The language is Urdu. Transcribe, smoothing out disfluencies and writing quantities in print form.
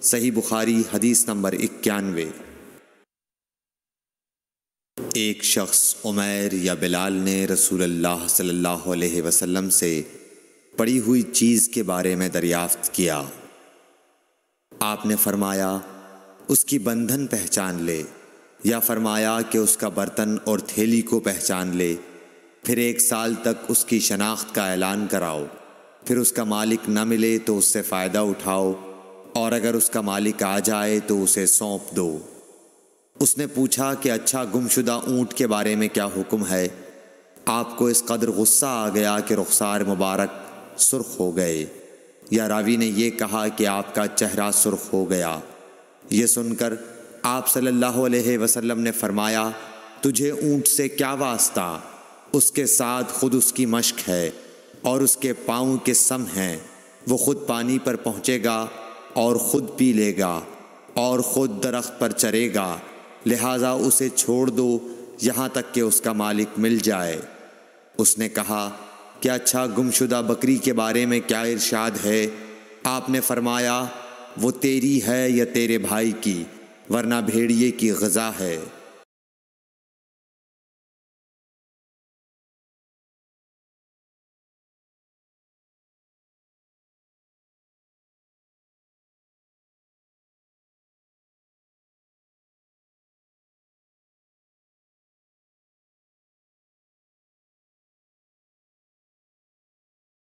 صحیح بخاری حدیث نمبر 91۔ ایک شخص عمیر یا بلال نے رسول اللہ صلی اللہ علیہ وسلم سے پڑی ہوئی چیز کے بارے میں دریافت کیا۔ آپ نے فرمایا اس کی بندھن پہچان لے، یا فرمایا کہ اس کا برتن اور تھیلی کو پہچان لے، پھر 1 سال تک اس کی شناخت کا اعلان کراؤ، پھر اس کا مالک نہ ملے تو اس سے فائدہ اٹھاؤ، اور اگر اس کا مالک آ جائے تو اسے سونپ دو۔ اس نے پوچھا کہ اچھا گمشدہ اونٹ کے بارے میں کیا حکم ہے؟ آپ کو اس قدر غصہ آ گیا کہ رخسار مبارک سرخ ہو گئے، یا راوی نے یہ کہا کہ آپ کا چہرہ سرخ ہو گیا۔ یہ سن کر آپ صلی اللہ علیہ وسلم نے فرمایا، تجھے اونٹ سے کیا واسطہ؟ اس کے ساتھ خود اس کی مشک ہے اور اس کے پاؤں کے سم ہیں، وہ خود پانی پر پہنچے گا اور خود پی لے گا اور خود درخت پر چرے گا، لہٰذا اسے چھوڑ دو یہاں تک کہ اس کا مالک مل جائے۔ اس نے کہا کہ اچھا گمشدہ بکری کے بارے میں کیا ارشاد ہے؟ آپ نے فرمایا وہ تیری ہے یا تیرے بھائی کی، ورنہ بھیڑیے کی غذا ہے۔